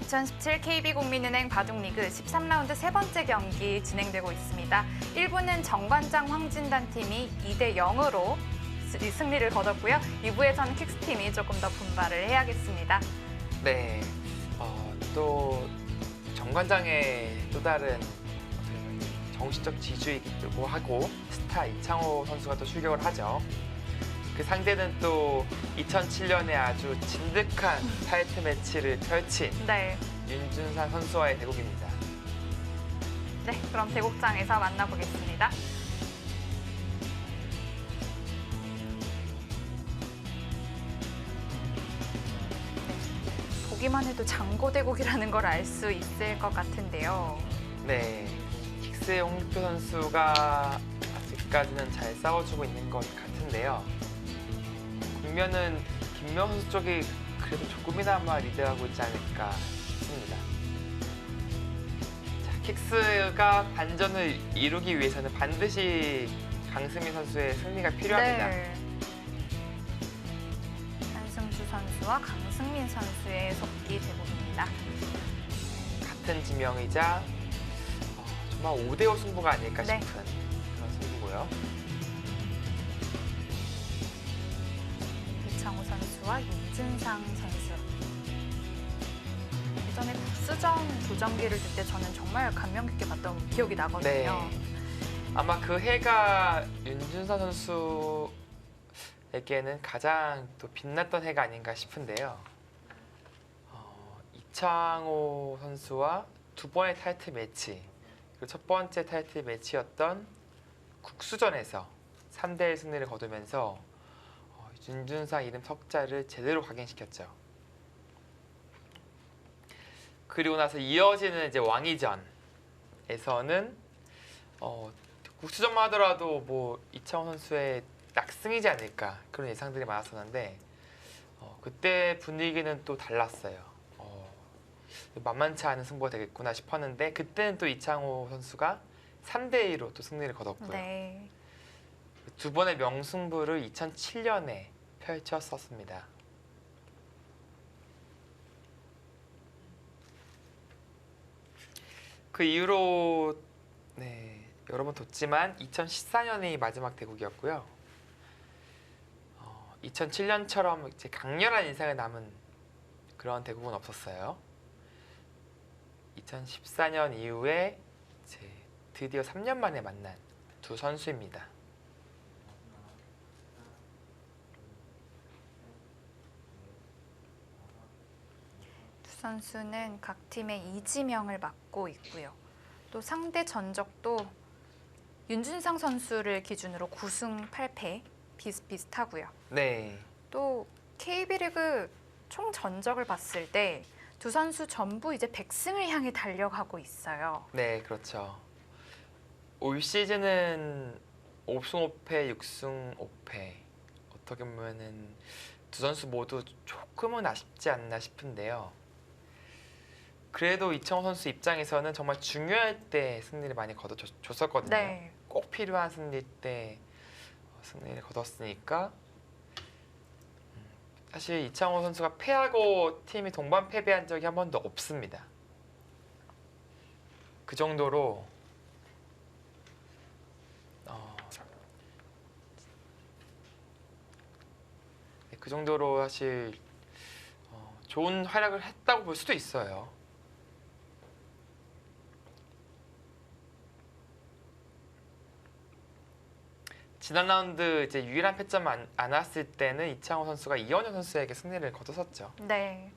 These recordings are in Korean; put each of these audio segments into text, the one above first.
2017 KB국민은행 바둑리그 13라운드 세 번째 경기 진행되고 있습니다. 1부는 정관장 황진단 팀이 2대 0으로 승리를 거뒀고요. 2부에서는 킥스팀이 조금 더 분발을 해야겠습니다. 네, 또 정관장의 또 다른 정신적 지주이기도 하고 스타 이창호 선수가 또 출격을 하죠. 그 상대는 또 2007년에 아주 진득한 타이틀 매치를 펼친 윤준상 선수와의 대국입니다. 네, 그럼 대국장에서 만나보겠습니다. 보기만 해도 장고대국이라는 걸 알 수 있을 것 같은데요. 네, 킥스의 홍익표 선수가 아직까지는 잘 싸워주고 있는 것 같은데요. 국면은 김명 선수 쪽이 그래도 조금이나마 리드하고 있지 않을까 싶습니다. 자, 킥스가 반전을 이루기 위해서는 반드시 강승민 선수의 승리가 필요합니다. 네. 한승주 선수와 강승민 선수의 속기 대국입니다. 같은 지명이자 정말 5대5 승부가 아닐까 싶은 그런 승부고요. 이창호 선수와 윤준상 선수. 예전에 국수전 도전기를 들 때 저는 정말 감명 깊게 봤던 기억이 나거든요. 네. 아마 그 해가 윤준상 선수에게는 가장 또 빛났던 해가 아닌가 싶은데요. 이창호 선수와 두 번의 타이틀 매치, 그리고 첫 번째 타이틀 매치였던 국수전에서 3대1 승리를 거두면서 윤준상 이름 석자를 제대로 각인시켰죠. 그리고 나서 이어지는 이제 왕위전에서는 국수전만 하더라도 뭐 이창호 선수의 낙승이지 않을까 그런 예상들이 많았었는데 그때 분위기는 또 달랐어요. 만만치 않은 승부가 되겠구나 싶었는데 그때는 또 이창호 선수가 3대2로 또 승리를 거뒀고요. 네. 두 번의 명승부를 2007년에 펼쳤었습니다. 그 이후로 여러 번 뒀지만 2014년이 마지막 대국이었고요. 2007년처럼 이제 강렬한 인상을 남은 그런 대국은 없었어요. 2014년 이후에 이제 드디어 3년 만에 만난 두 선수입니다. 두 선수는 각 팀의 이지명을 맡고 있고요. 또 상대 전적도 윤준상 선수를 기준으로 9승 8패 비슷비슷하고요. 네. 또 KB리그 총 전적을 봤을 때 두 선수 전부 이제 100승을 향해 달려가고 있어요. 네, 그렇죠. 올 시즌은 5승 5패, 6승 5패. 어떻게 보면은 두 선수 모두 조금은 아쉽지 않나 싶은데요. 그래도 이창호 선수 입장에서는 정말 중요할 때 승리를 많이 거둬줬었거든요. 네. 꼭 필요한 승리 때 승리를 거뒀으니까 사실 이창호 선수가 패하고 팀이 동반 패배한 적이 한 번도 없습니다. 그 정도로 그 정도로 사실 좋은 활약을 했다고 볼 수도 있어요. 지난 라운드 이제 유일한 패점 안 왔을 때는 이창호 선수가 이원영 선수에게 승리를 거뒀었죠. 네.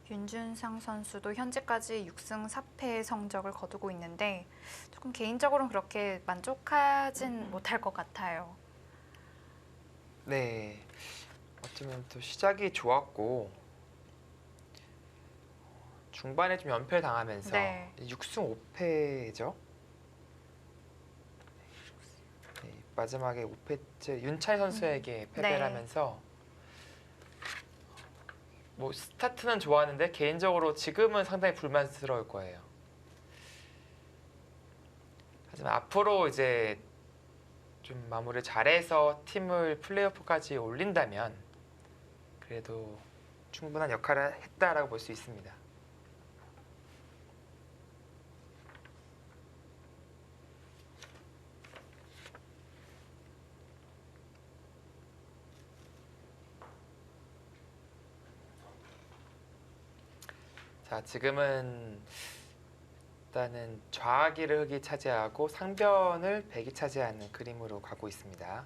윤준상 선수도 현재까지 6승 4패의 성적을 거두고 있는데 조금 개인적으로는 그렇게 만족하진 못할 것 같아요. 네, 어쩌면 또 시작이 좋았고 중반에 좀 연패를 당하면서 6승 5패죠. 마지막에 5패째 윤차이 선수에게 패배를 하면서 뭐 스타트는 좋았는데 개인적으로 지금은 상당히 불만스러울 거예요. 하지만 앞으로 이제 좀 마무리 잘해서 팀을 플레이오프까지 올린다면 그래도 충분한 역할을 했다라고 볼 수 있습니다. 자, 지금은 일단은 좌기를 흑이 차지하고 상변을 백이 차지하는 그림으로 가고 있습니다.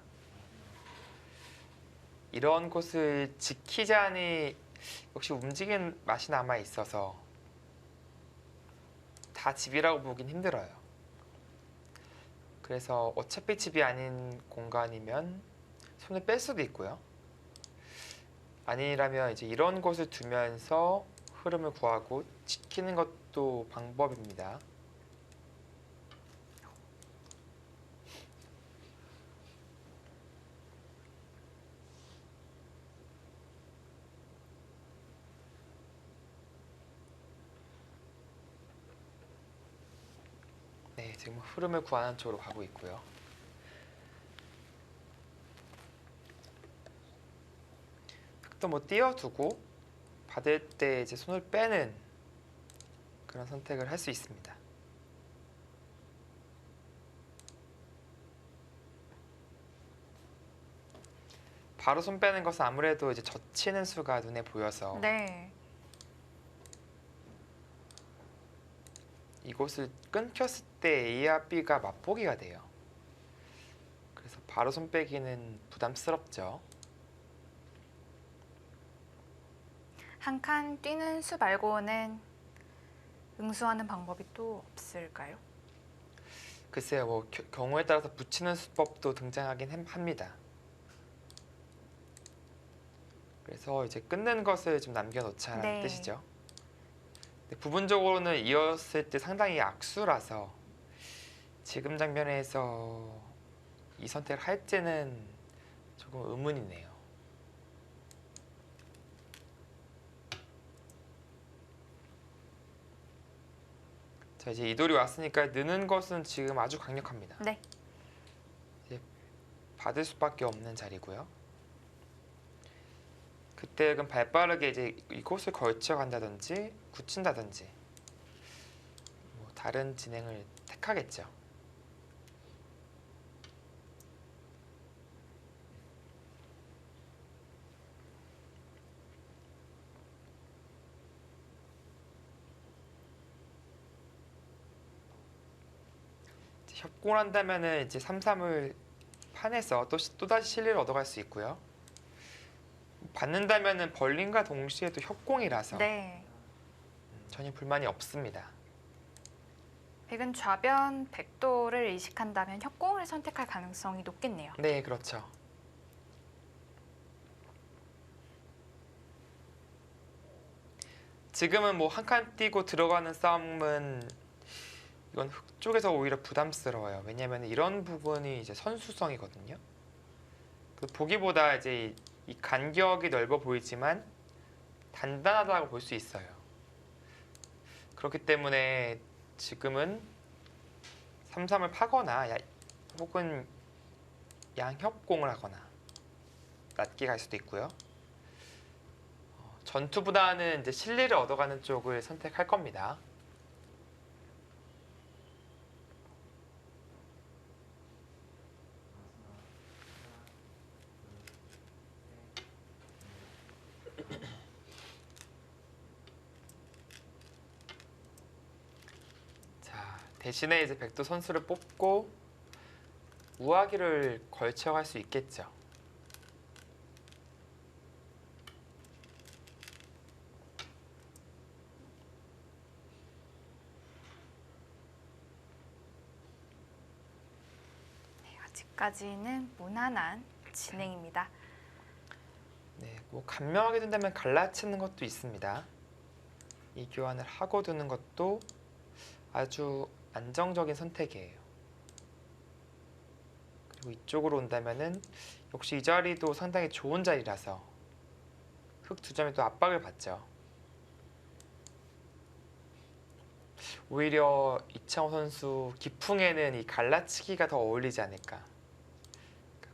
이런 곳을 지키자니 역시 움직이는 맛이 남아 있어서 다 집이라고 보긴 힘들어요. 그래서 어차피 집이 아닌 공간이면 손을 뺄 수도 있고요. 아니라면 이제 이런 곳을 두면서 흐름을 구하고 지키는 것도 방법입니다. 네, 지금 흐름을 구하는 쪽으로 가고 있고요. 또 뭐 띄워두고 받을 때 이제 손을 빼는 그런 선택을 할 수 있습니다. 바로 손 빼는 것은 아무래도 이제 젖히는 수가 눈에 보여서 네. 이곳을 끊겼을 때 A와 B가 맞보기가 돼요. 그래서 바로 손 빼기는 부담스럽죠. 한 칸 뛰는 수 말고는 응수하는 방법이 또 없을까요? 글쎄요, 뭐 경우에 따라서 붙이는 수법도 등장하긴 합니다. 그래서 이제 끊는 것을 좀 남겨놓자는 네. 뜻이죠. 근데 부분적으로는 이었을 때 상당히 악수라서 지금 장면에서 이 선택을 할지는 조금 의문이네요. 자, 이제 이 돌이 왔으니까 느는 것은 지금 아주 강력합니다. 네. 이제 받을 수밖에 없는 자리고요. 그때 그럼 발빠르게 이제 이곳을 걸쳐 간다든지 굳힌다든지 뭐 다른 진행을 택하겠죠. 협공을 한다면은 이제 3-3을 파내서 또다시 실리를 얻어갈 수 있고요. 받는다면은 벌림과 동시에 또 협공이라서 네. 전혀 불만이 없습니다. 백은 좌변 백도를 의식한다면 협공을 선택할 가능성이 높겠네요. 네, 그렇죠. 지금은 뭐 한 칸 띄고 들어가는 싸움은 이건 흑 쪽에서 오히려 부담스러워요. 왜냐하면 이런 부분이 이제 선수성이거든요. 그 보기보다 이제 이 간격이 넓어 보이지만 단단하다고 볼 수 있어요. 그렇기 때문에 지금은 3-3을 파거나 혹은 양협공을 하거나 낮게 갈 수도 있고요. 전투보다는 이제 실리를 얻어가는 쪽을 선택할 겁니다. 자, 대신에 이제 백도 선수를 뽑고 우아기를 걸쳐갈 수 있겠죠. 네, 아직까지는 무난한 진행입니다. 네, 뭐 간명하게 된다면 갈라치는 것도 있습니다. 이 교환을 하고 두는 것도 아주 안정적인 선택이에요. 그리고 이쪽으로 온다면은 역시 이 자리도 상당히 좋은 자리라서 흑 두 점이 또 압박을 받죠. 오히려 이창호 선수 기풍에는 이 갈라치기가 더 어울리지 않을까.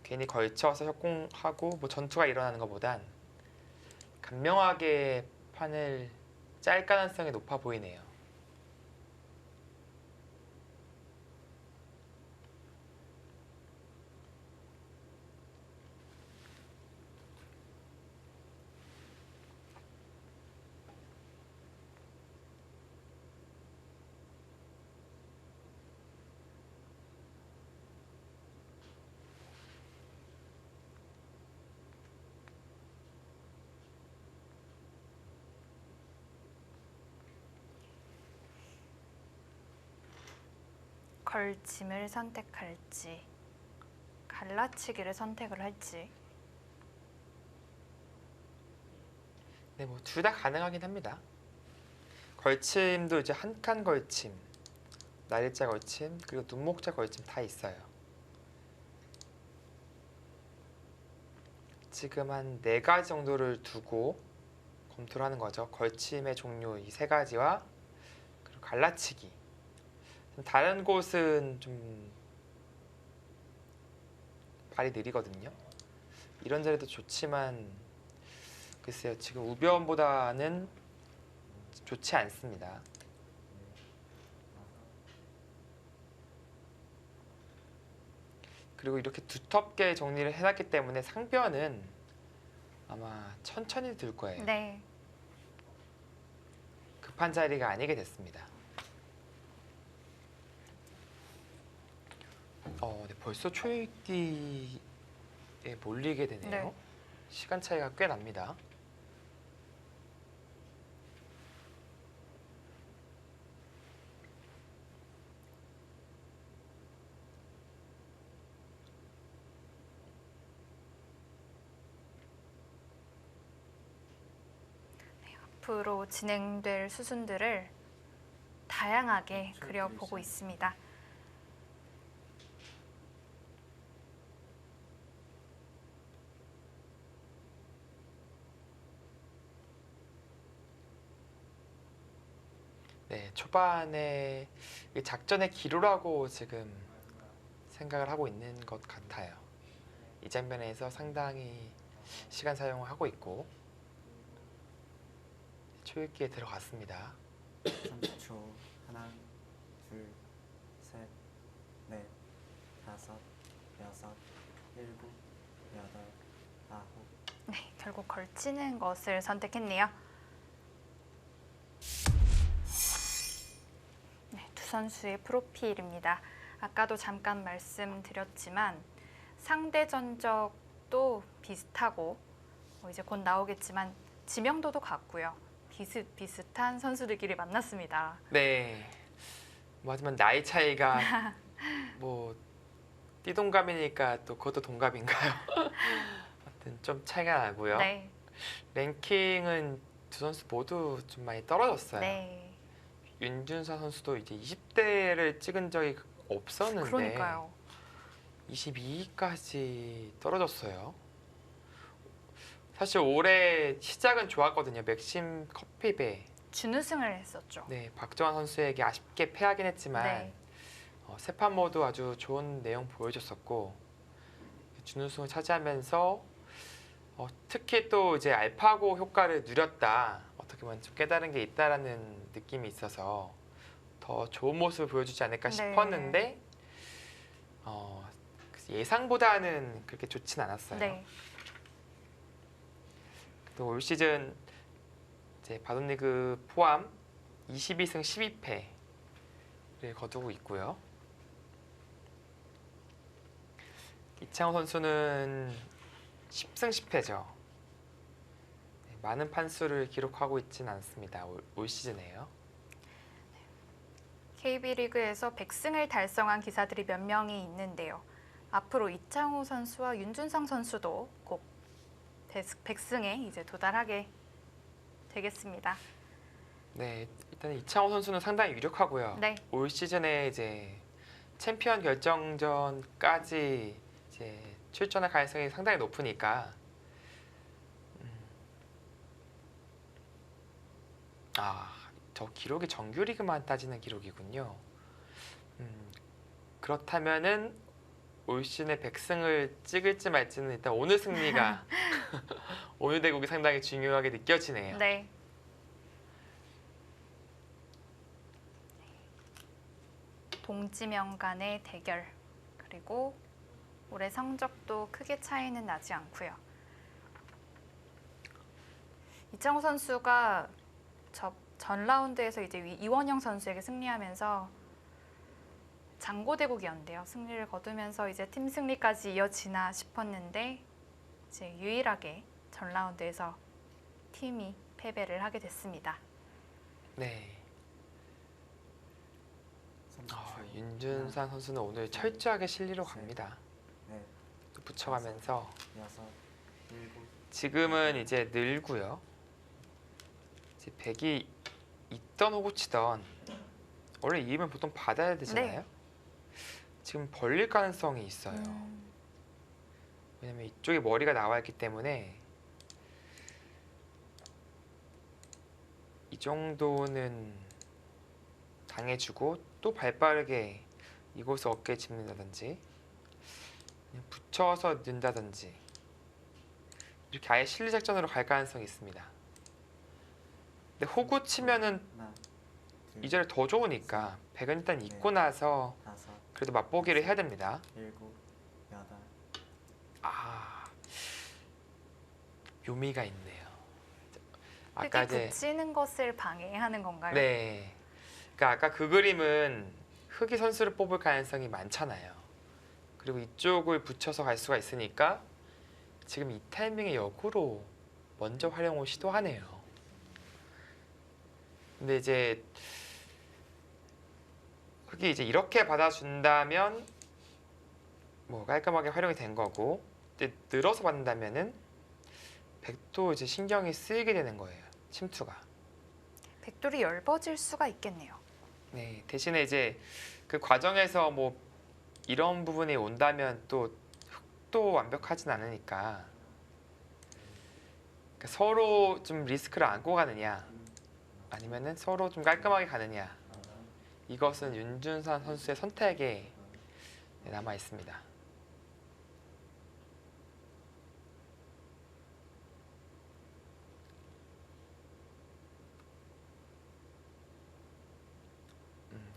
괜히 걸쳐서 협공하고 뭐 전투가 일어나는 것보단 간명하게 판을 짤 가능성이 높아 보이네요. 걸침을 선택할지 갈라치기를 선택을 할지. 네, 뭐 둘 다 가능하긴 합니다. 걸침도 이제 한 칸 걸침, 날일자 걸침, 그리고 눈목자 걸침 다 있어요. 지금 한 4가지 정도를 두고 검토를 하는 거죠. 걸침의 종류 이 3가지와 그리고 갈라치기. 다른 곳은 좀 발이 느리거든요. 이런 자리도 좋지만 글쎄요, 지금 우변보다는 좋지 않습니다. 그리고 이렇게 두텁게 정리를 해놨기 때문에 상변은 아마 천천히 들 거예요. 네. 급한 자리가 아니게 됐습니다. 네, 벌써 초읽기에 몰리게 되네요. 네. 시간 차이가 꽤 납니다. 앞으로 진행될 수순들을 다양하게 그려보고 있습니다. 네, 초반에 이 작전의 기로라고 지금 생각을 하고 있는 것 같아요. 이 장면에서 상당히 시간 사용을 하고 있고 초읽기에 들어갔습니다. 30초. 하나, 둘, 셋, 넷, 다섯, 여섯, 일곱, 여덟, 아홉. 네, 결국 걸치는 것을 선택했네요. 네, 두 선수의 프로필입니다. 아까도 잠깐 말씀드렸지만 상대 전적도 비슷하고 이제 곧 나오겠지만 지명도도 같고요. 비슷비슷한 선수들끼리 만났습니다. 네, 뭐 하지만 나이 차이가 뭐 띠동갑이니까 또 그것도 동갑인가요? 아무튼 좀 차이가 나고요. 네, 랭킹은 두 선수 모두 좀 많이 떨어졌어요. 네, 윤준서 선수도 이제 20대를 찍은 적이 없었는데 그러니까요. 22위까지 떨어졌어요. 사실 올해 시작은 좋았거든요. 맥심 커피배. 준우승을 했었죠. 네, 박정환 선수에게 아쉽게 패하긴 했지만 네. 세 판 모두 아주 좋은 내용 보여줬었고 준우승을 차지하면서 특히 또 이제 알파고 효과를 누렸다. 어떻게 보면 좀 깨달은 게 있다라는 느낌이 있어서 더 좋은 모습을 보여주지 않을까 네. 싶었는데 예상보다는 그렇게 좋진 않았어요. 네. 또 올 시즌 이제 바돈리그 포함 22승 12패를 거두고 있고요. 이창호 선수는 10승 10패죠. 많은 판수를 기록하고 있지는 않습니다. 올 시즌에요. KB리그에서 100승을 달성한 기사들이 몇 명이 있는데요. 앞으로 이창호 선수와 윤준성 선수도 꼭 100승에 이제 도달하게 되겠습니다. 네, 일단 이창호 선수는 상당히 유력하고요. 네. 올 시즌에 이제 챔피언 결정전까지 이제 출전할 가능성이 상당히 높으니까 아, 저 기록이 정규리그만 따지는 기록이군요. 그렇다면은 올 시즌에 100승을 찍을지 말지는 일단 오늘 승리가 오늘 대국이 상당히 중요하게 느껴지네요. 네. 동지명 간의 대결. 그리고 올해 성적도 크게 차이는 나지 않고요. 이창호 선수가 전 라운드에서 이제 이원영 선수에게 승리하면서 장고대국이었는데요. 승리를 거두면서 이제 팀 승리까지 이어지나 싶었는데 이제 유일하게 전 라운드에서 팀이 패배를 하게 됐습니다. 네. 30초. 윤준상 선수는 오늘 철저하게 실리로 갑니다. 네, 또 붙여가면서 6, 7. 지금은 이제 늘고요. 이제 100이 있던 호구 치던 원래 이기면 보통 받아야 되잖아요. 네. 지금 벌릴 가능성이 있어요. 왜냐면 이쪽에 머리가 나와 있기 때문에 이 정도는 당해주고 또 발빠르게 이곳을 어깨에 짚는다든지 그냥 붙여서 넣는다든지 이렇게 아예 실리 작전으로 갈 가능성이 있습니다. 근데 호구 치면은 하나, 둘, 이 자리 더 좋으니까 100은 일단 있고 나서 5, 그래도 맛보기를 해야 됩니다. 7, 8. 아, 묘미가 있네요. 흙이 굳히는 것을 방해하는 건가요? 네. 그러니까 아까 그 그림은 흑이 선수를 뽑을 가능성이 많잖아요. 그리고 이쪽을 붙여서 갈 수가 있으니까 지금 이 타이밍에 역으로 먼저 활용을 시도하네요. 근데 이제 흑이 이제 이렇게 받아준다면 뭐 깔끔하게 활용이 된 거고, 이제 늘어서 받는다면은 백도 이제 신경이 쓰이게 되는 거예요. 침투가. 백돌이 엷어질 수가 있겠네요. 네, 대신에 이제 그 과정에서 뭐 이런 부분이 온다면 또 흑도 완벽하진 않으니까 그러니까 서로 좀 리스크를 안고 가느냐 아니면은 서로 좀 깔끔하게 가느냐, 이것은 윤준산 선수의 선택에 남아 있습니다.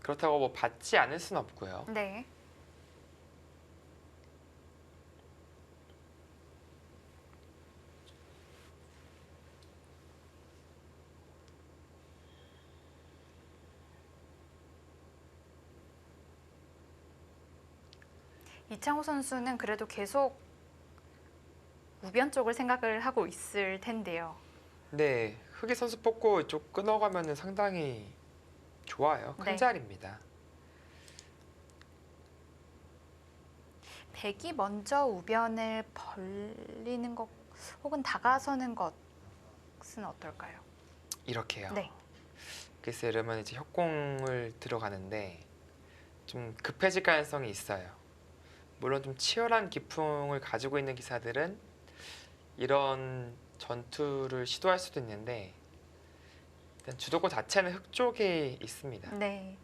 그렇다고 뭐 받지 않을 수는 없고요. 네. 이창호 선수는 그래도 계속 우변 쪽을 생각을 하고 있을 텐데요. 네, 흑이 선수 뽑고 이쪽 끊어가면은 상당히 좋아요. 큰 네. 자리입니다. 백이 먼저 우변을 벌리는 것 혹은 다가서는 것은 어떨까요? 이렇게요. 네. 그래서 이러면 이제 협공을 들어가는데 좀 급해질 가능성이 있어요. 물론 좀 치열한 기풍을 가지고 있는 기사들은 이런 전투를 시도할 수도 있는데 일단 주도권 자체는 흑 쪽에 있습니다. 네.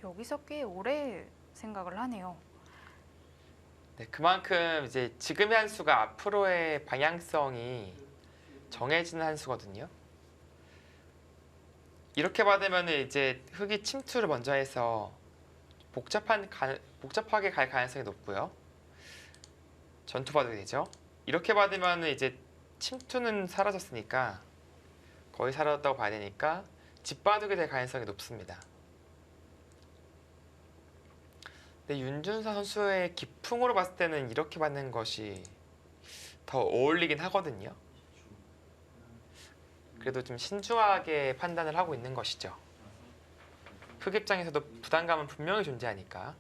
여기서 꽤 오래 생각을 하네요. 네, 그만큼 이제 지금의 한 수가 앞으로의 방향성이 정해지는 한 수거든요. 이렇게 받으면 이제 흑이 침투를 먼저 해서 복잡하게 갈 가능성이 높고요. 전투 받게 되죠. 이렇게 받으면 이제 침투는 사라졌으니까 거의 사라졌다고 봐야 되니까 짓바두게 될 가능성이 높습니다. 근데 윤준서 선수의 기풍으로 봤을 때는 이렇게 받는 것이 더 어울리긴 하거든요. 그래도 좀 신중하게 판단을 하고 있는 것이죠. 흑 입장에서도 부담감은 분명히 존재하니까.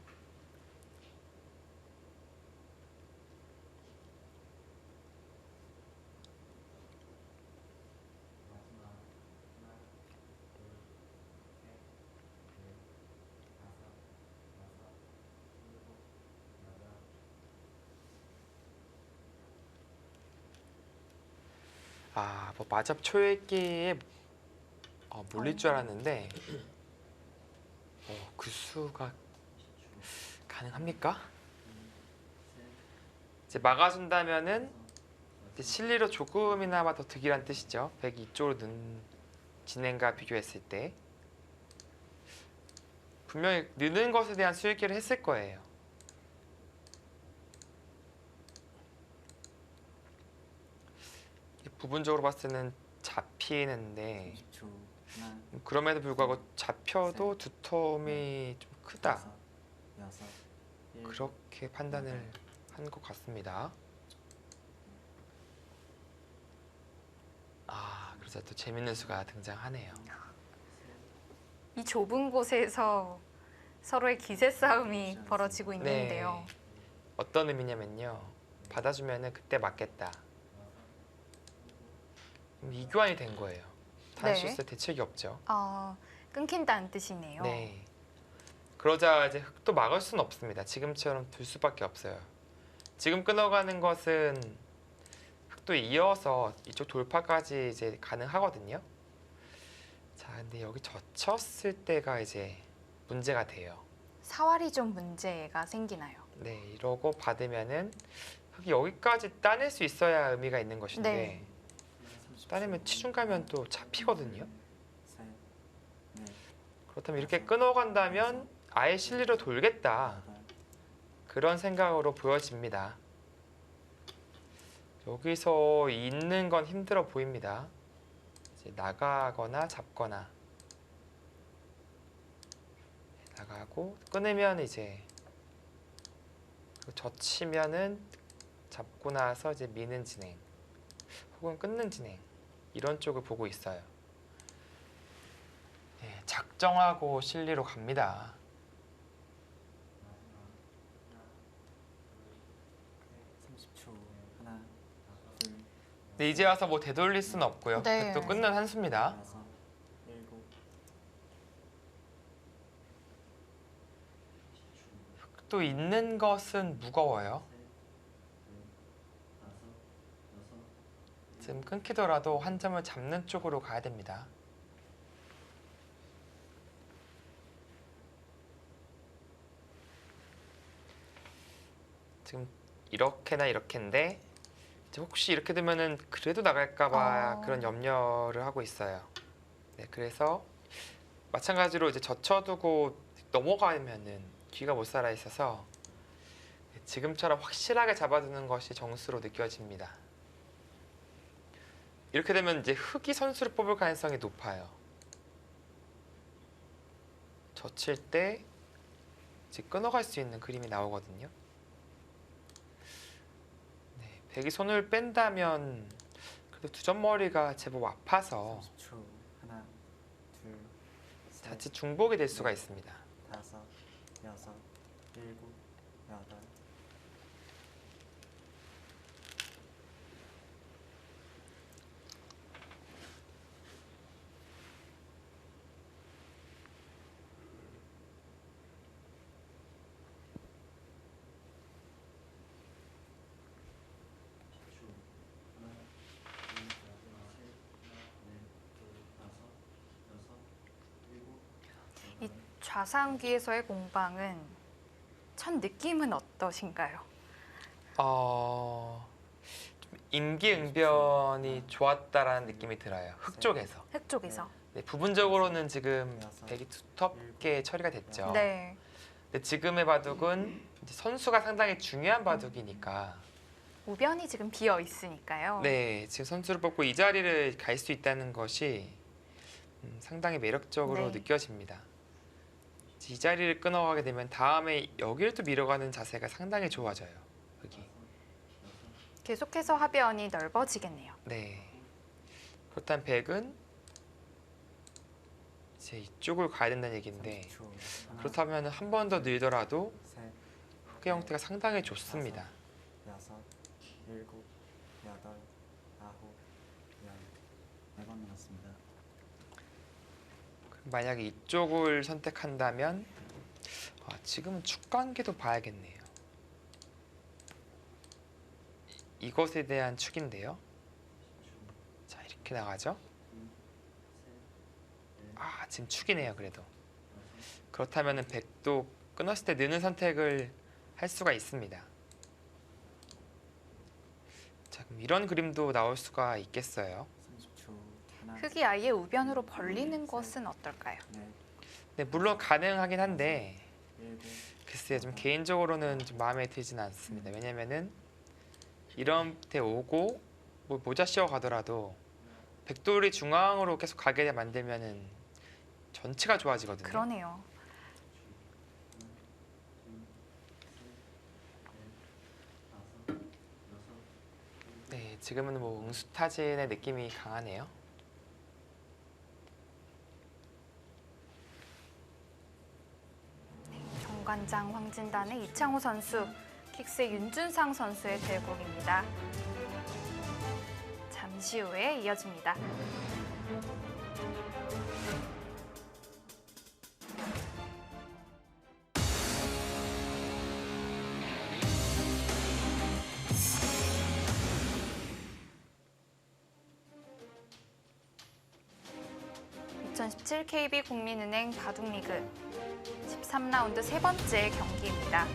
뭐 마잡 초읽기에 몰릴 줄 알았는데 그 수가 가능합니까? 이제 막아준다면은 이제 실리로 조금이나마 더 득이란 뜻이죠. 102쪽으로 는 진행과 비교했을 때 분명히 느는 것에 대한 수읽기를 했을 거예요. 부분적으로 봤을 때는 잡히는데 30초. 하나, 그럼에도 불구하고 잡혀도 두텀이 좀 크다. 다섯, 여섯, 일곱, 그렇게 판단을 한 것 같습니다. 그래서 또 재밌는 수가 등장하네요. 이 좁은 곳에서 서로의 기세 싸움이 벌어지고 네. 있는데요. 어떤 의미냐면요. 받아주면은 그때 맞겠다. 이교환이 된 거예요. 단수스 대책이 없죠. 끊긴다는 뜻이네요. 네. 그러자 이제 흑도 막을 수는 없습니다. 지금처럼 둘 수밖에 없어요. 지금 끊어가는 것은 흑도 이어서 이쪽 돌파까지 이제 가능하거든요. 자, 근데 여기 젖혔을 때가 이제 문제가 돼요. 사활이 좀 문제가 생기나요? 네, 이러고 받으면은 흑이 여기까지 따낼 수 있어야 의미가 있는 것인데 네. 30초. 따내면 치중 가면 또 잡히거든요. 셋, 넷, 그렇다면 이렇게 끊어간다면 아예 실리로 돌겠다. 여덟, 그런 생각으로 보여집니다. 여기서 있는 건 힘들어 보입니다. 이제 나가거나 잡거나 나가고 끊으면 이제 젖히면은 잡고 나서 이제 미는 진행 혹은 끊는 진행 이런 쪽을 보고 있어요. 네, 작정하고 실리로 갑니다. 넷, 30초. 하나, 둘, 근데 이제 와서 뭐 되돌릴 수는 없고요. 네. 또 끊는 한수입니다. 여섯, 일곱, 또 있는 것은 무거워요. 지금 끊기더라도 한 점을 잡는 쪽으로 가야 됩니다. 지금 이렇게나 이렇게인데 이제 혹시 이렇게 되면은 그래도 나갈까봐 그런 염려를 하고 있어요. 네, 그래서 마찬가지로 이제 젖혀두고 넘어가면은 귀가 못 살아 있어서 지금처럼 확실하게 잡아두는 것이 정수로 느껴집니다. 이렇게 되면 이제 흑이 선수를 뽑을 가능성이 높아요. 젖힐 때 이제 끊어갈 수 있는 그림이 나오거든요. 네, 백이 손을 뺀다면 그래도 두점머리가 제법 아파서 30초. 하나, 둘, 셋, 자칫 중복이 될 수가 있습니다. 다섯, 여섯, 일곱, 여덟, 좌상귀에서의 공방은 첫 느낌은 어떠신가요? 좀 임기응변이 좋았다라는 느낌이 들어요. 흑 쪽에서. 흑 쪽에서. 네, 부분적으로는 지금 백이 두텁게 처리가 됐죠. 네. 근데 지금의 바둑은 이제 선수가 상당히 중요한 바둑이니까 우변이 지금 비어 있으니까요. 네, 지금 선수를 뽑고 이 자리를 갈 수 있다는 것이 상당히 매력적으로 네. 느껴집니다. 이 자리를 끊어가게 되면 다음에 여기를 또 밀어가는 자세가 상당히 좋아져요. 여기. 계속해서 하변이 넓어지겠네요. 네. 그렇다면 백은 이제 이쪽을 가야 된다는 얘기인데 30초. 하나, 그렇다면 한 번 더 늘더라도 셋, 흑의 형태가 상당히 좋습니다. 여섯, 일곱, 여덟, 아홉, 열. 4번 남았습니다. 만약에 이쪽을 선택한다면 지금은 축관계도 봐야겠네요. 이것에 대한 축인데요. 자, 어떻게 나가죠? 아, 지금 축이네요. 그래도 그렇다면 백도 끊었을 때 느는 선택을 할 수가 있습니다. 자, 그럼 이런 그림도 나올 수가 있겠어요. 30초. 하나, 흙이 아예 우변으로 벌리는 것은 어떨까요? 넷, 네, 물론 가능하긴 한데 일곱, 글쎄요, 좀 개인적으로는 좀 마음에 들지는 않습니다. 왜냐면은 이런 때 오고 뭐 모자 씌워 가더라도 백돌이 중앙으로 계속 가게 만들면은 전체가 좋아지거든요. 그러네요. 네, 지금은 뭐 응수타진의 느낌이 강하네요. 정관장 황진단의 이창호 선수, 킥스의 윤준상 선수의 대국입니다. 잠시 후에 이어집니다. (2017) KB국민은행 바둑리그 13라운드 세 번째 경기입니다.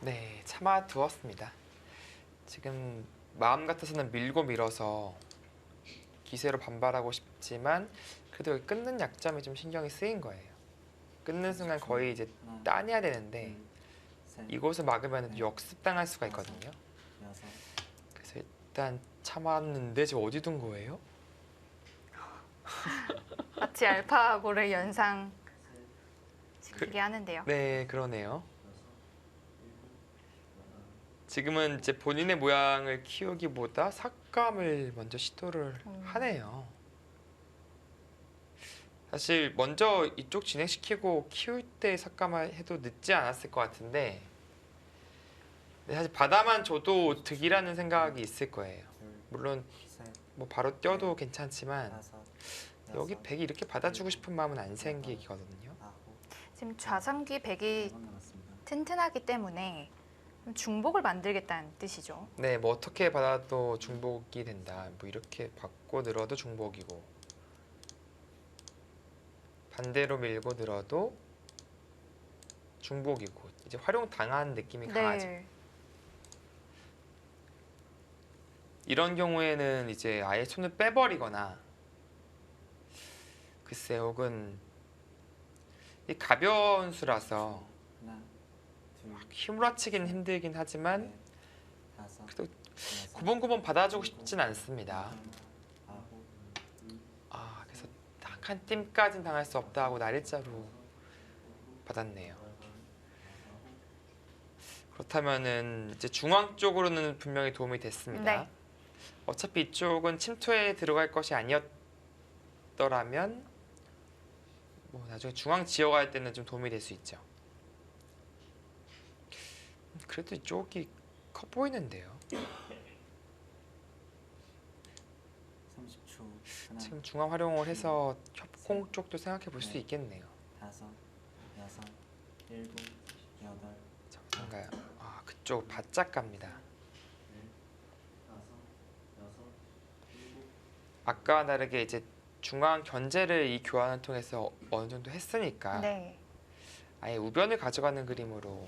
네, 참아 두었습니다. 지금 마음 같아서는 밀고 밀어서 기세로 반발하고 싶지만 그래도 여기 끊는 약점이 좀 신경이 쓰인 거예요. 끊는 순간 거의 이제 하나, 따내야 되는데 셋, 이곳을 막으면 역습당할 수가 있거든요. 여섯, 그래서 일단 참았는데 지금 어디 둔 거예요? 마치 알파고를 연상시키게 하는데요. 네, 그러네요. 지금은 이제 본인의 모양을 키우기보다 삭감을 먼저 시도를 하네요. 사실 먼저 이쪽 진행시키고 키울 때 삭감을 해도 늦지 않았을 것 같은데 근데 사실 바다만 줘도 득이라는 생각이 있을 거예요. 둘, 물론 셋, 뭐 바로 뛰어도 괜찮지만 다섯, 여기 여섯, 백이 이렇게 받아주고 싶은 마음은 안 생기거든요. 아홉, 지금 좌상귀 백이 4번 남았습니다. 튼튼하기 때문에 중복을 만들겠다는 뜻이죠. 네, 뭐 어떻게 받아도 중복이 된다. 뭐 이렇게 받고 늘어도 중복이고 반대로 밀고 늘어도 중복이고 이제 활용 당한 느낌이 강하죠. 네. 이런 경우에는 이제 아예 손을 빼버리거나 글쎄 혹은 이 가벼운 수라서 하나, 둘, 힘으로 합치기는 힘들긴 하지만 넷, 다섯, 그래도 여섯, 구분구분 받아주고 싶진 않습니다. 아홉, 아, 그래서 딱 한 팀까진 당할 수 없다 하고 날일자로 받았네요. 그렇다면은 이제 중앙 쪽으로는 분명히 도움이 됐습니다. 네. 어차피 이쪽은 침투에 들어갈 것이 아니었더라면 뭐 나중에 중앙 지어갈 때는 좀 도움이 될 수 있죠. 그래도 이쪽이 커 보이는데요. 30초. 하나, 지금 중앙 활용을 해서 협공 쪽도 생각해 볼 수 있겠네요. 다섯, 여섯, 일곱, 여덟, 자, 어떤가요? 아, 그쪽 바짝 갑니다. 아까와 다르게 이제 중앙 견제를 이 교환을 통해서 어느 정도 했으니까 네. 아예 우변을 가져가는 그림으로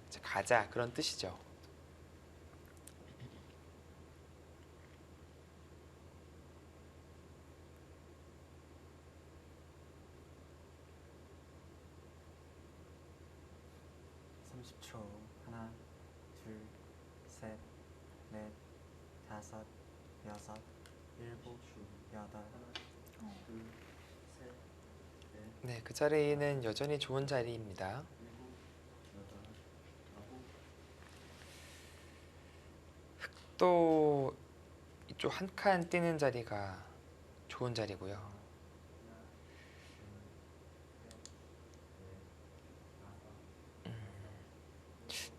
이제 가자 그런 뜻이죠. 하나, 둘, 셋, 넷, 다섯, 여섯, 일곱, 여덟, 네, 그 자리는 여전히 좋은 자리입니다. 또 이쪽 한 칸 뛰는 자리가 좋은 자리고요.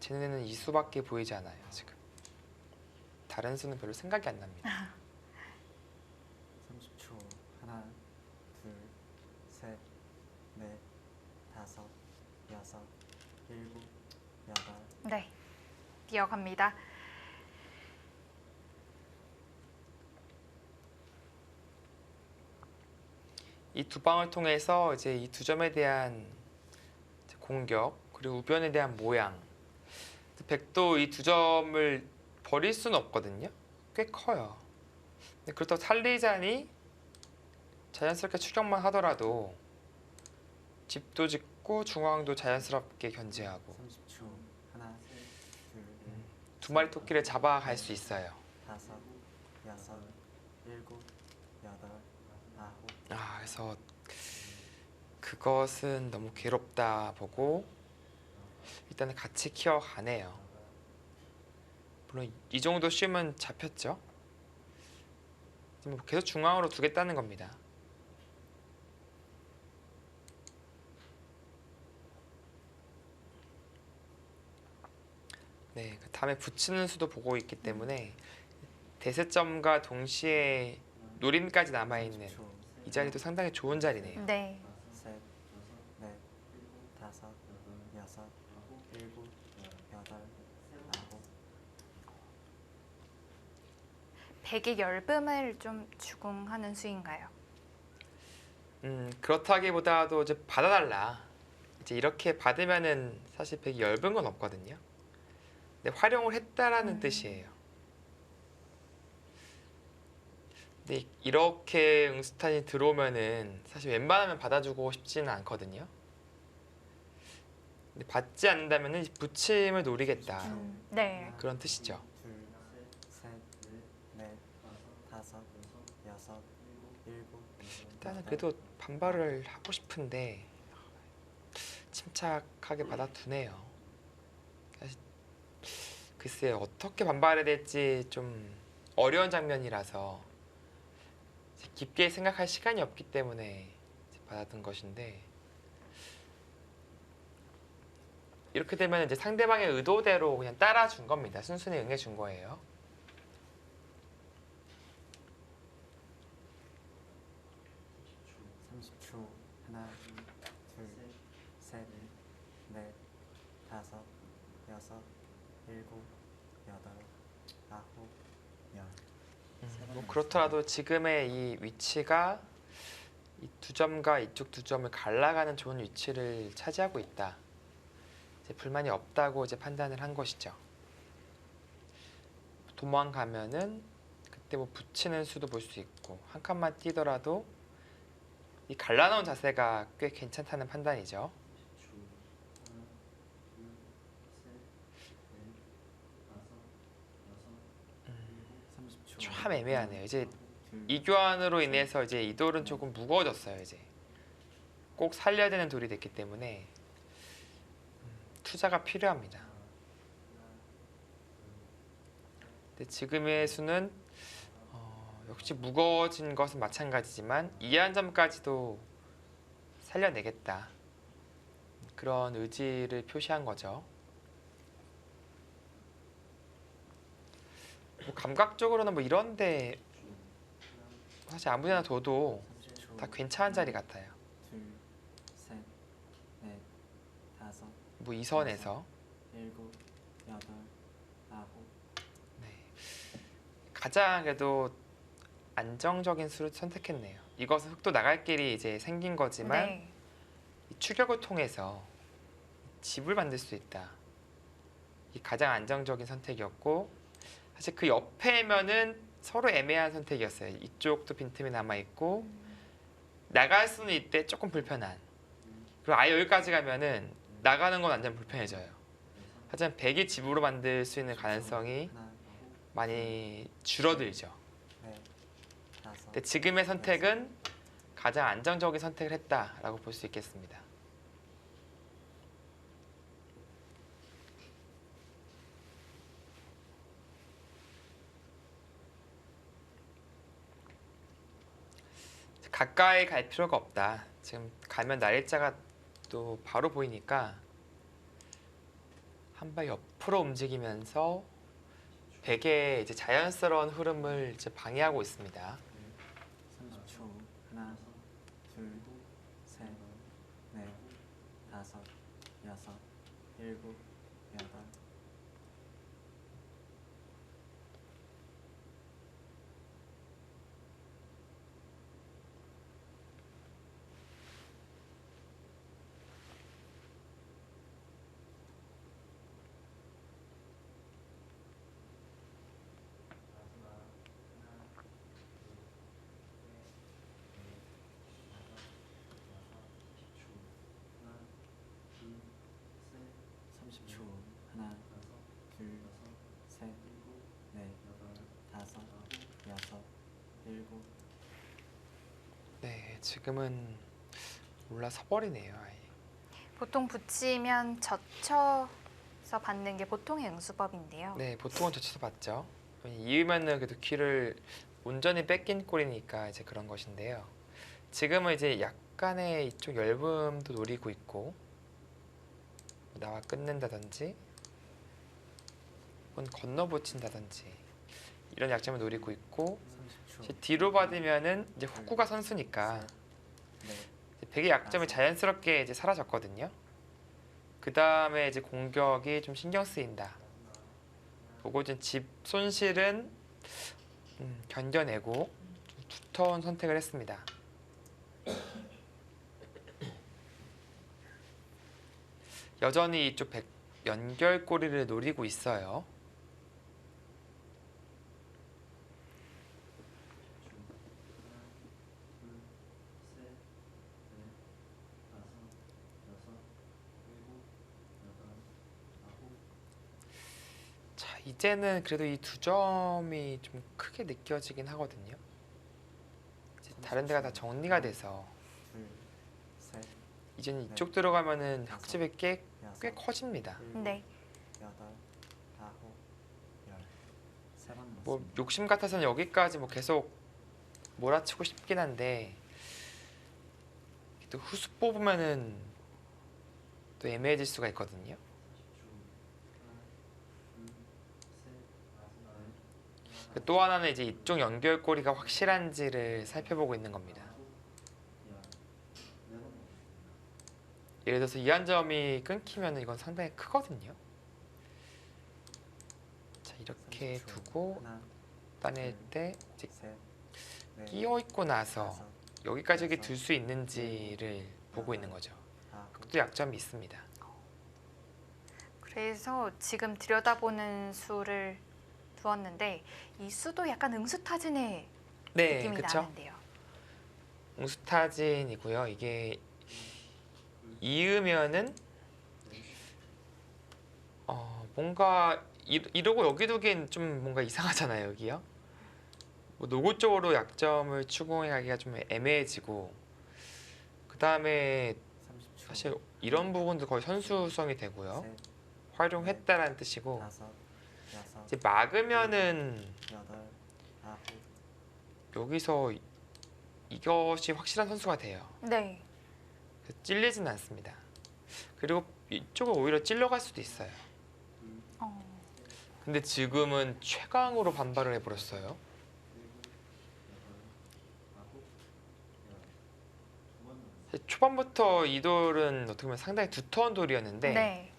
제 눈에는 이 수밖에 보이지 않아요 지금. 다른 수는 별로 생각이 안 납니다. 30초. 하나, 둘, 셋, 넷, 다섯, 여섯, 일곱, 여덟, 네. 이어갑니다. 이 두 방을 통해서 이제 이 두 점에 대한 이제 공격 그리고 우변에 대한 모양. 백도 이 두 점을 버릴 수는 없거든요. 꽤 커요. 근데 그렇다고 살리자니 자연스럽게 추격만 하더라도 집도 짓고 중앙도 자연스럽게 견제하고 30초. 하나, 둘, 두 마리 토끼를 잡아갈 수 있어요. 다섯, 여섯, 일곱, 여덟, 아홉. 그래서 그것은 너무 괴롭다 보고 일단은 같이 키워가네요. 물론 이 정도 쉬면 잡혔죠. 뭐 계속 중앙으로 두겠다는 겁니다. 네, 그 다음에 붙이는 수도 보고 있기 때문에 대세점과 동시에 노림까지 남아있는 30초. 이 자리도 상당히 좋은 자리네요. 네. 셋, 넷, 다섯, 여섯, 일곱, 여덟, 아홉. 백의 열금을 좀 추궁하는 수인가요? 그렇다기보다도 이제 받아달라. 이제 이렇게 받으면은 사실 백이 얇은 건 없거든요. 근데 활용을 했다라는 뜻이에요. 근데 이렇게 응스탄이 들어오면은 사실 웬만하면 받아주고 싶지는 않거든요. 근데 받지 않는다면은 붙임을 노리겠다. 네. 그런 뜻이죠. 둘, 셋, 넷, 다섯, 여섯, 일곱. 일단은 여덟, 그래도 반발을 하고 싶은데 침착하게 받아두네요. 사실 글쎄요, 어떻게 반발해야 될지 좀 어려운 장면이라서 깊게 생각할 시간이 없기 때문에 받아둔 것인데, 이렇게 되면 이제 상대방의 의도대로 그냥 따라준 겁니다. 순순히 응해준 거예요. 초 하나, 둘, 셋, 넷, 다섯, 여섯, 일곱, 여덟, 아홉, 열. 뭐 그렇더라도 지금의 이 위치가 이 두 점과 이쪽 두 점을 갈라가는 좋은 위치를 차지하고 있다. 이제 불만이 없다고 이제 판단을 한 것이죠. 도망가면은 그때 뭐 붙이는 수도 볼 수 있고 한 칸만 뛰더라도 이 갈라놓은 자세가 꽤 괜찮다는 판단이죠. 30초. 참 애매하네요. 이제 둘, 이 교환으로 인해서 이제 이 돌은 조금 무거워졌어요. 이제 꼭 살려야 되는 돌이 됐기 때문에 투자가 필요합니다. 근데 지금의 수는 역시 무거워진 것은 마찬가지지만 이 한 점까지도 살려내겠다. 그런 의지를 표시한 거죠. 뭐 감각적으로는 뭐 이런데 사실 아무데나 둬도 30초. 다 괜찮은 자리 같아요. 둘, 셋, 넷, 다섯, 뭐 이 선에서 일곱, 여덟, 아홉. 네. 가장 그래도 안정적인 수를 선택했네요. 이것은 흑도 나갈 길이 이제 생긴 거지만 네. 이 추격을 통해서 집을 만들 수 있다. 이 가장 안정적인 선택이었고, 사실 그 옆에면은 서로 애매한 선택이었어요. 이쪽도 빈틈이 남아 있고 나갈 수는 있대 조금 불편한. 그리고 아예 여기까지 가면은 나가는 건 완전 불편해져요. 하지만 백이 집으로 만들 수 있는 가능성이 하나, 많이 줄어들죠. 넷, 다섯. 근데 지금의 선택은 가장 안정적인 선택을 했다라고 볼 수 있겠습니다. 가까이 갈 필요가 없다. 지금 가면 날일자가 또 바로 보이니까 한 발 옆으로 움직이면서 백의 이제 자연스러운 흐름을 이제 방해하고 있습니다. 30초. 하나, 둘, 셋, 넷, 다섯, 여섯, 일곱, 여덟, 지금은 올라서 버리네요. 아예. 보통 붙이면 젖혀서 받는 게 보통의 응수법인데요. 네, 보통은 젖혀서 받죠. 이으면은 그래도 귀를 온전히 뺏긴 꼴이니까 이제 그런 것인데요. 지금은 이제 약간의 이쪽 얇음도 노리고 있고 나와 끊는다든지 혹은 건너 붙인다든지 이런 약점을 노리고 있고 30초. 이제 뒤로 받으면은 이제 후구가 선수니까 네. 이제 백의 약점이 자연스럽게 이제 사라졌거든요. 그 다음에 이제 공격이 좀 신경 쓰인다. 보고 이제 집 손실은 견뎌내고 좀 두터운 선택을 했습니다. 여전히 이쪽 백 연결고리를 노리고 있어요. 자, 이제는 그래도 이 두 점이 좀 크게 느껴지긴 하거든요. 이제 다른 데가 다 정리가 돼서 둘, 셋, 이제는 이쪽 들어가면은 흙집이 꽤 여섯, 커집니다. 일곱, 네. 여덟, 아홉, 열. 세 번 뭐 넣습니다. 욕심 같아서는 여기까지 뭐 계속 몰아치고 싶긴 한데 또 후수 뽑으면은 또 애매해질 수가 있거든요. 또 하나는 이제 이쪽 연결고리가 확실한지를 살펴보고 있는 겁니다. 예를 들어서 이 한 점이 끊기면 이건 상당히 크거든요. 자, 이렇게 30초. 두고 하나, 따낼 때 이제 셋, 넷, 끼어 있고 나서 다섯, 여기까지 이렇게 둘 수 있는지를 보고 있는 거죠. 아홉, 그것도 약점이 있습니다. 그래서 지금 들여다보는 수를 두었는데 이 수도 약간 응수타진의 네, 느낌이 그렇죠. 나는데요. 응수타진이고요. 이게 이으면은 뭔가 이러고 여기 두기엔 좀 뭔가 이상하잖아요. 여기요. 뭐 노고 쪽으로 약점을 추궁해 가기가 좀 애매해지고 그 다음에 30초. 사실 이런 부분도 거의 선수성이 되고요. 셋, 활용했다라는 뜻이고 다섯, 여섯, 이제 막으면은 여덟, 아홉, 여기서 이것이 확실한 선수가 돼요. 네. 그래서 찔리진 않습니다. 그리고 이쪽은 오히려 찔러갈 수도 있어요. 어, 근데 지금은 최강으로 반발을 해버렸어요. 초반부터 이 돌은 어떻게 보면 상당히 두터운 돌이었는데 네.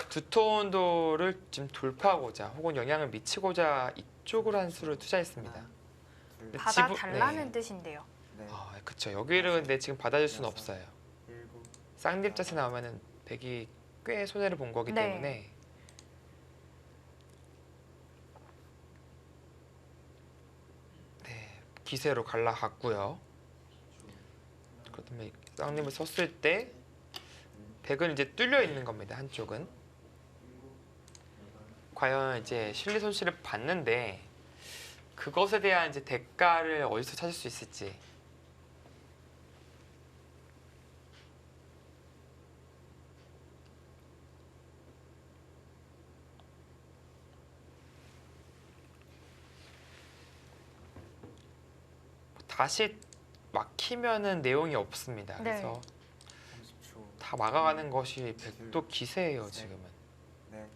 두터운 돌을 지금 돌파하고자 혹은 영향을 미치고자 이쪽으로 한 수를 투자했습니다. 둘, 근데 받아달라는 네. 뜻인데요. 넷, 그쵸. 여기를 근데 지금 받아줄 수는 여섯, 없어요. 일곱, 쌍립자세 나오면은 백이 꽤 손해를 본 거기 네. 때문에 네, 기세로 갈라갔고요. 그렇다면 쌍립을 썼을 때 백은 이제 뚫려 있는 겁니다. 한쪽은 과연 이제 실리 손실을 받는데 그것에 대한 이제 대가를 어디서 찾을 수 있을지. 다시 막히면은 내용이 없습니다. 네. 그래서 30초. 다 막아가는 것이 백도 기세예요. 지금은 넷,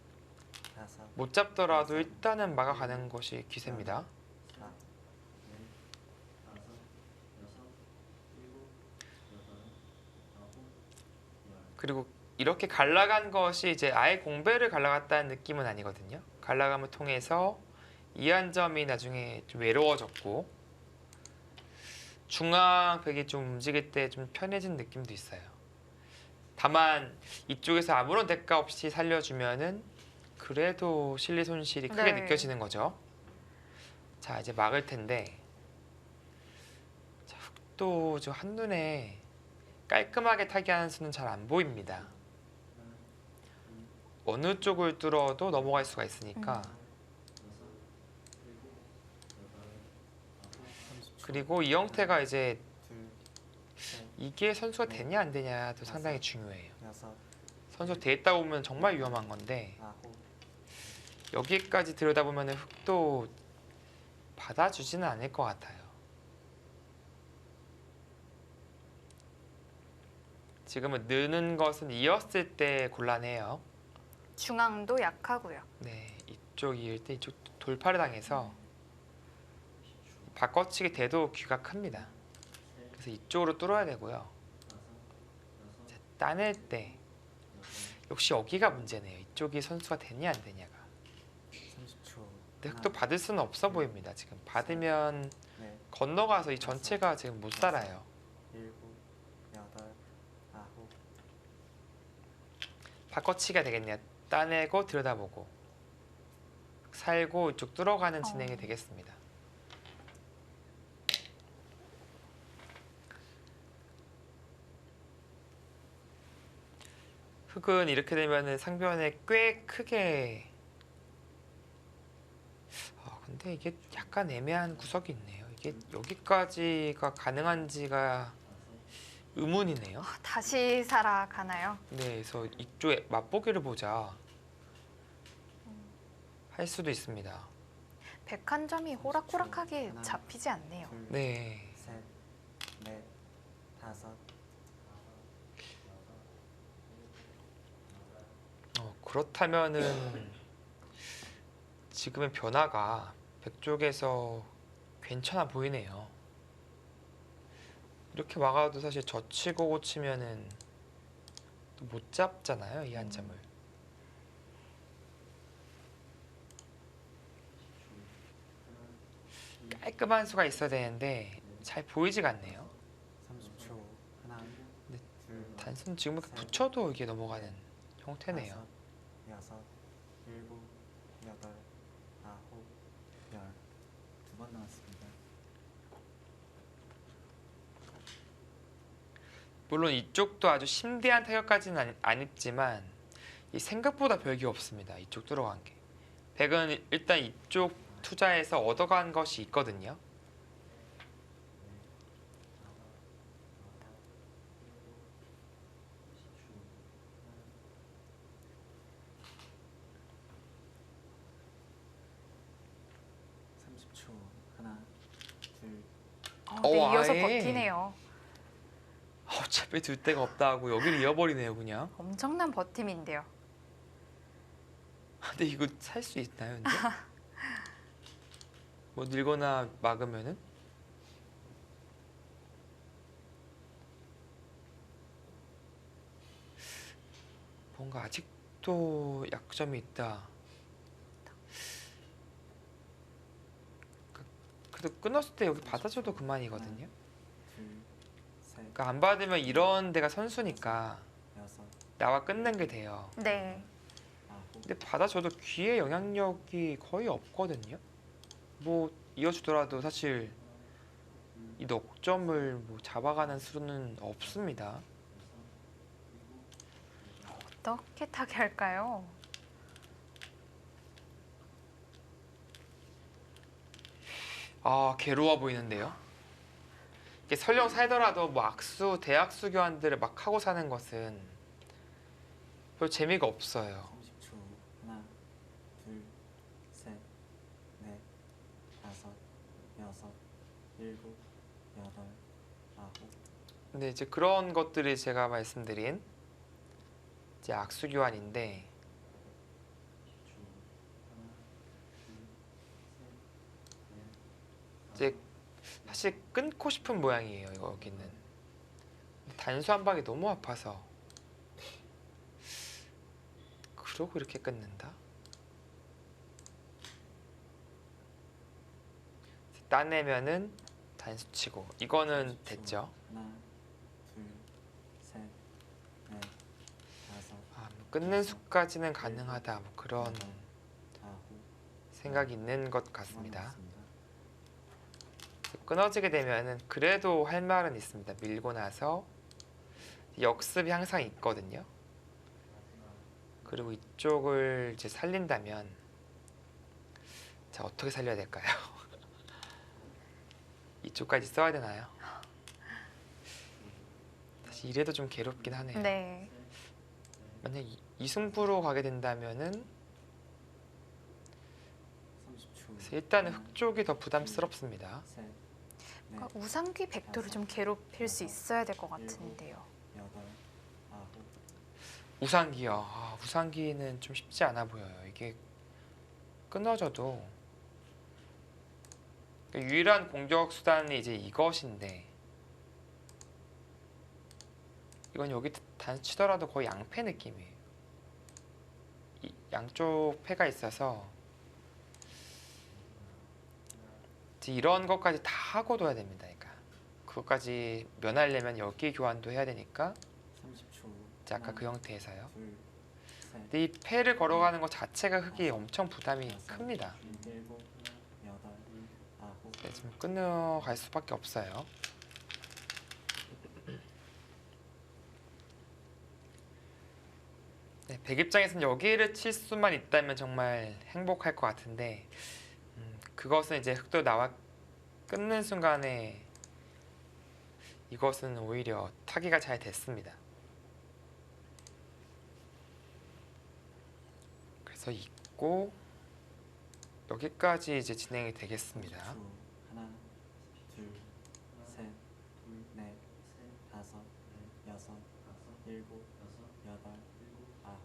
다섯, 못 잡더라도 일단은 막아가는 것이 기세입니다. 사, 그리고 이렇게 갈라간 것이 이제 아예 공배를 갈라갔다는 느낌은 아니거든요. 갈라감을 통해서 이 한 점이 나중에 좀 외로워졌고 중앙 백이 좀 움직일 때 좀 편해진 느낌도 있어요. 다만 이쪽에서 아무런 대가 없이 살려주면은 그래도 실리 손실이 크게 네. 느껴지는 거죠. 자, 이제 막을 텐데 자, 흑도 좀 한눈에 깔끔하게 타기하는 수는 잘 안 보입니다. 어느 쪽을 뚫어도 넘어갈 수가 있으니까. 30초. 그리고 이 형태가 이제 둘, 이게 선수가 되냐 안 되냐도 상당히 중요해요. 여섯, 선수 됐다 보면 정말 위험한 건데 아홉, 여기까지 들여다보면 흑도 받아주지는 않을 것 같아요. 지금은 느는 것은 이었을 때 곤란해요. 중앙도 약하고요. 네, 이쪽 이을 때 이쪽 돌파를 당해서 바꿔치기 돼도 귀가 큽니다. 그래서 이쪽으로 뚫어야 되고요. 자, 따낼 때 역시 여기가 문제네요. 이쪽이 선수가 되냐 안 되냐가. 30초. 근데 흑도 받을 수는 없어 보입니다. 지금 받으면 넷, 건너가서 이 전체가 지금 못 살아요. 일곱, 여덟, 아홉, 바꿔치기가 되겠네요. 따내고 들여다보고 살고 이쪽 뚫어가는 진행이 되겠습니다. 흑은 이렇게 되면은 상변에 꽤 크게 근데 이게 약간 애매한 구석이 있네요. 이게 여기까지가 가능한지가 의문이네요. 다시 살아가나요? 네, 그래서 이쪽에 맛보기를 보자 할 수도 있습니다. 101점이 호락호락하게 잡히지 않네요. 둘, 네, 셋, 넷, 다섯, 그렇다면은 지금의 변화가 백쪽에서 괜찮아 보이네요. 이렇게 막아도 사실 젖히고 고치면은 또 못 잡잖아요, 이 한 점을. 깔끔한 수가 있어야 되는데 잘 보이지가 않네요. 30초. 하나, 네, 둘, 단순 지금 이렇게 붙여도 이게 넘어가는 형태네요. 다섯, 여섯, 일곱, 여덟, 아홉, 열. 두 번 남았습니다. 물론 이쪽도 아주 심대한 타격까지는 아니지만 이 생각보다 별게 없습니다. 이쪽 들어간 게. 백은 일단 이쪽 투자해서 얻어간 것이 있거든요. 초 하나, 둘, 네, 이어서 아예. 버티네요. 어차피 둘 데가 없다고 여기를 이어버리네요, 그냥. 엄청난 버팀인데요. 근데 이거 살 수 있나요, 근데? 뭐 늘거나 막으면은? 뭔가 아직도 약점이 있다. 그래도 끊었을 때 여기 받아줘도 그만이거든요. 둘, 셋, 그러니까 안 받으면 이런 데가 선수니까 여섯, 나와 끊는 게 돼요. 네. 아홉, 근데 받아줘도 귀에 영향력이 거의 없거든요. 뭐 이어주더라도 사실 이 넉점을 뭐 잡아가는 수는 없습니다. 어떻게 타개할까요? 괴로워 보이는데요. 이게 설령 살더라도 뭐 악수, 대악수 교환들을 막 하고 사는 것은 별 재미가 없어요. 30초. 하나, 둘, 셋, 넷, 다섯, 여섯, 일곱, 여덟, 아홉, 근데 이제 그런 것들이 제가 말씀드린 이제 악수 교환인데 이제 사실 끊고 싶은 모양이에요. 여기는 단수 한 방이 너무 아파서 그러고 이렇게 끊는다. 따내면은 단수 치고 이거는 됐죠. 하나, 둘, 셋, 넷, 다섯, 뭐 끊는 수까지는 가능하다. 뭐 그런 아홉, 생각이 있는 것 두 번 같습니다. 남았습니다. 끊어지게 되면은 그래도 할 말은 있습니다. 밀고 나서 역습이 항상 있거든요. 그리고 이쪽을 이제 살린다면 자 어떻게 살려야 될까요? 이쪽까지 써야 되나요? 이래도 좀 괴롭긴 하네요. 네. 만약 이승부로 가게 된다면은 30초. 그래서 일단은 흑 쪽이 더 부담스럽습니다. 셋, 넷, 그러니까 우상귀 백도를 좀 괴롭힐 수 있어야 될 것 같은데요. 여덟, 아홉. 우상기요. 우상기는 좀 쉽지 않아 보여요. 이게 끊어져도 그러니까 유일한 공격 수단이 이제 이것인데 이건 여기 단수 치더라도 거의 양패 느낌이에요. 양쪽 패가 있어서 이제 이런 것까지 다 하고 둬야 됩니다. 그러니까 그것까지 면하려면 여기 교환도 해야 되니까 30초. 이제 아까 그 형태에서요. 둘, 셋, 근데 이 패를 걸어가는 것 자체가 흙이 엄청 부담이 큽니다. 일곱, 여덟, 아홉. 네, 지금 끊어갈 수밖에 없어요. 네, 백 입장에서는 여기를 칠 수만 있다면 정말 행복할 것 같은데 그것은 이제 흑도 나와 끊는 순간에 이것은 오히려 타기가 잘 됐습니다. 그래서 있고 여기까지 이제 진행이 되겠습니다. 30초. 하나, 둘, 셋, 넷, 다섯, 여섯, 일곱, 여덟, 아홉.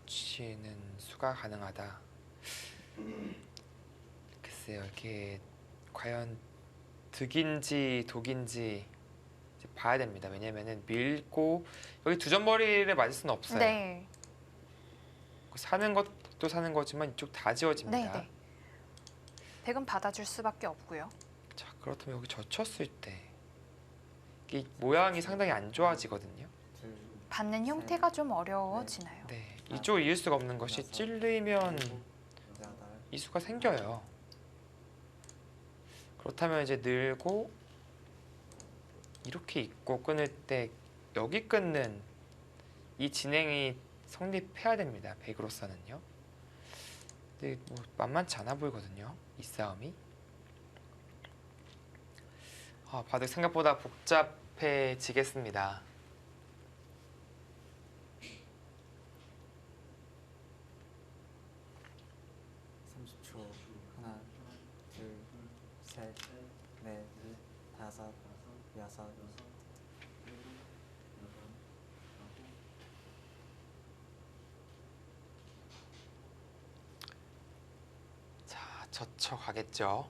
붙이는 수가 가능하다. 글쎄요, 이게 과연 득인지 독인지 이제 봐야 됩니다. 왜냐면은 밀고 여기 두 점머리를 맞을 수는 없어요. 네. 사는 것도 사는 거지만 이쪽 다 네, 지워집니다. 네. 백은 받아줄 수밖에 없고요. 자, 그렇다면 여기 젖혔을 때 이 모양이 상당히 안 좋아지거든요. 둘, 받는 형태가 좀 어려워지나요? 네, 이쪽을 이을 수가 없는 것이 찔리면 일곱, 여덟, 이수가 생겨요. 그렇다면 이제 늘고 이렇게 있고 끊을 때 여기 끊는 이 진행이 성립해야 됩니다. 백으로서는요. 근데 뭐 만만치 않아 보이거든요. 이 싸움이. 바둑 생각보다 복잡해지겠습니다. 하나, 둘, 셋, 넷, 다섯, 여섯. 자, 젖혀 가겠죠.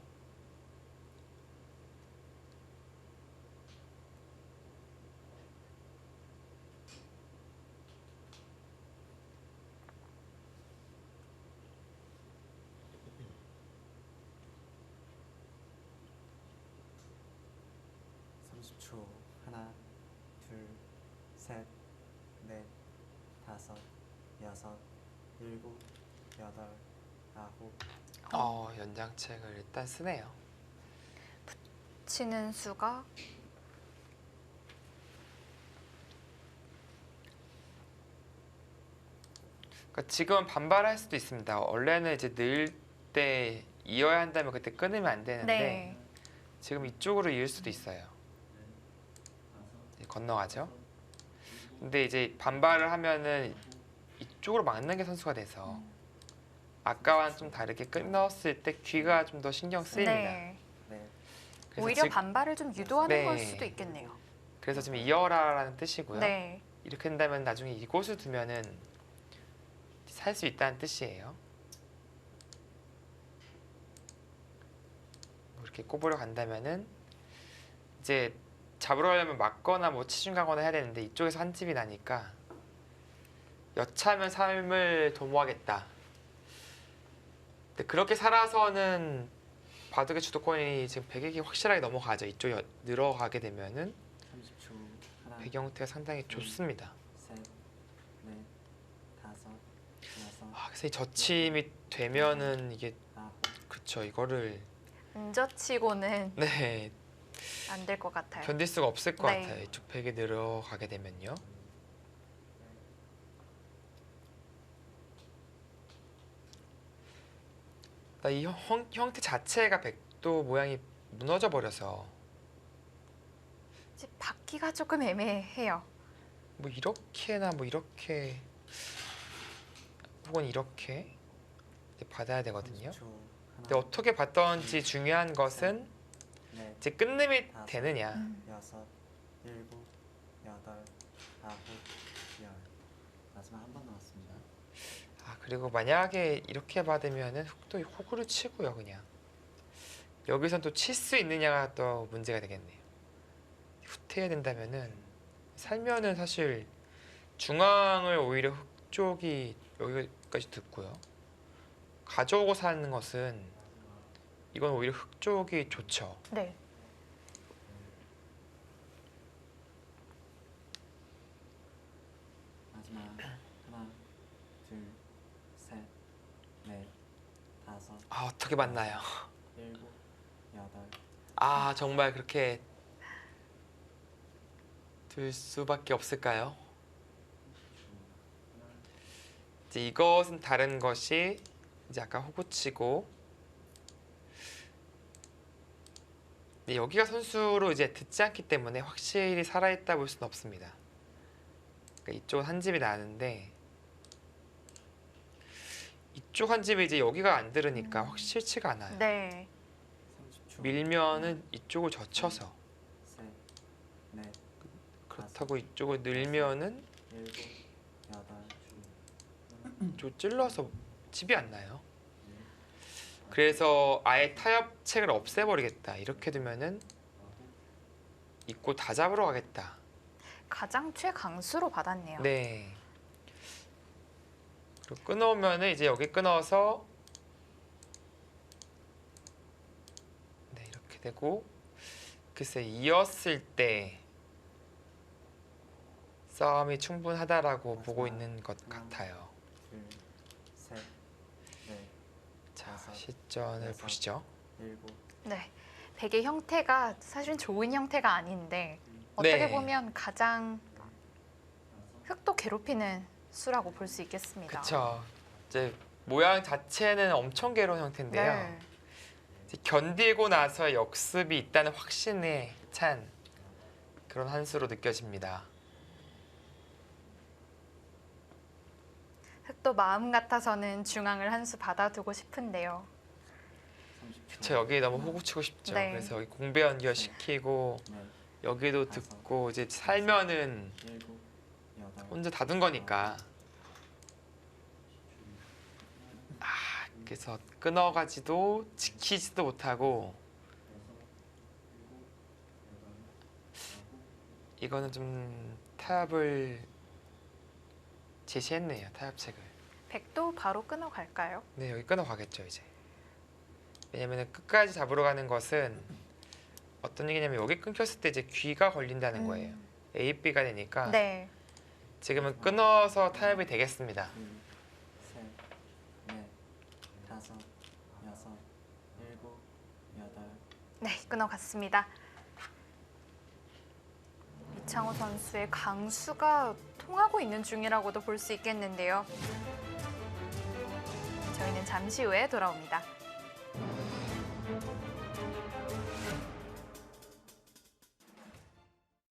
초 하나, 둘, 셋, 넷, 다섯, 여섯, 일곱, 여덟, 아홉. 연장책을 일단 쓰네요. 치는 수가 그러니까 지금은 반발할 수도 있습니다. 원래는 이제 늘 때 이어야 한다면 그때 끊으면 안 되는데 네. 지금 이쪽으로 이을 수도 있어요. 이제 건너가죠. 근데 이제 반발을 하면은 이쪽으로 막는 게 선수가 돼서 아까와는 좀 다르게 끊었을 때 귀가 좀 더 신경 쓰입니다. 네. 네, 그래서 오히려 지금- 반발을 좀 유도하는 네. 걸 수도 있겠네요. 그래서 지금 이어라라는 뜻이고요. 네. 이렇게 된다면 나중에 이곳을 두면은 살 수 있다는 뜻이에요. 뭐 이렇게 꼽으려 간다면은 이제 잡으러 가려면 맞거나 뭐 치중 가거나 해야 되는데 이쪽에서 한 집이 나니까 여차하면 삶을 도모하겠다. 근데 그렇게 살아서는 바둑의 주도권이 지금 백에게 확실하게 넘어가죠. 이쪽에 늘어가게 되면은 30초 하나, 백 형태가 상당히 좋습니다. 셋, 넷, 다섯, 여섯, 그래서 이 젖힘이 되면은 이게 아홉. 그쵸 이거를 은저치고는 네 안 될 것 같아요. 견딜 수가 없을 것 네. 같아요. 이쪽 백이 늘어가게 되면요. 이 형태 자체가 백도 모양이 무너져 버려서 이제 받기가 조금 애매해요. 뭐 이렇게나 뭐 이렇게 혹은 이렇게 이제 받아야 되거든요. 30초. 근데 어떻게 받던지 중요한 것은 넷, 이제 끝내이 다섯, 되느냐. 여섯, 일곱, 여덟, 아홉, 열. 마지막 한 번 남았습니다. 아 그리고 만약에 이렇게 받으면은 또 호구를 치고요 그냥. 여기선 또 칠 수 있느냐가 또 문제가 되겠네요. 후퇴해야 된다면은 살면은 사실 중앙을 오히려 흑 쪽이 여기까지 듣고요. 가져오고 사는 것은 이건 오히려 흑 쪽이 좋죠. 네. 마지막 하나, 둘, 셋, 넷, 다섯, 아 어떻게 맞나요? 일곱, 여덟, 아 정말 그렇게 들 수밖에 없을까요? 이제 이것은 다른 것이 이제 아까 호구치고 근데 여기가 선수로 이제 듣지 않기 때문에 확실히 살아있다 볼 수는 없습니다. 그러니까 이쪽은 한 집이 나는데 이쪽 한 집이 이제 여기가 안 들으니까 확실치가 않아요. 네. 30초. 밀면은 이쪽을 젖혀서 셋, 넷, 그렇다고 이쪽을 늘면은 일곱, 여덟, 좀 찔러서 집이 안 나요. 그래서 아예 타협책을 없애버리겠다. 이렇게 두면은 입고 다 잡으러 가겠다. 가장 최강수로 받았네요. 네. 그리고 끊어오면은 이제 여기 끊어서 네 이렇게 되고 글쎄 이었을 때 싸움이 충분하다라고 보고 있는 것 같아요. 둘, 셋, 넷, 자 다섯, 실전을 여섯. 보시죠. 일곱, 네. 백의 형태가 사실 좋은 형태가 아닌데 어떻게 네. 보면 가장 흑도 괴롭히는 수라고 볼 수 있겠습니다. 그쵸. 이제 모양 자체는 엄청 괴로운 형태인데요. 네. 이제 견디고 나서 역습이 있다는 확신에 찬 그런 한 수로 느껴집니다. 흑도 마음 같아서는 중앙을 한 수 받아두고 싶은데요. 30초. 그쵸 여기 너무 호구 치고 싶죠. 네. 그래서 여기 공배 연결시키고 넷, 여기도 듣고 이제 살면은 일곱, 여덟, 혼자 다 둔 거니까. 아 그래서 끊어가지도 지키지도 못하고 이거는 좀 타협을 제시했네요. 타협책을. 백도 바로 끊어갈까요? 네 여기 끊어가겠죠 이제. 왜냐면 끝까지 잡으러 가는 것은 어떤 얘기냐면 여기 끊겼을 때 이제 귀가 걸린다는 거예요. A, B가 되니까 네. 지금은 끊어서 타협이 되겠습니다. 둘, 셋, 넷, 다섯, 여섯, 일곱, 여덟. 네, 끊어갔습니다. 이창호 선수의 강수가 통하고 있는 중이라고도 볼 수 있겠는데요. 저희는 잠시 후에 돌아옵니다.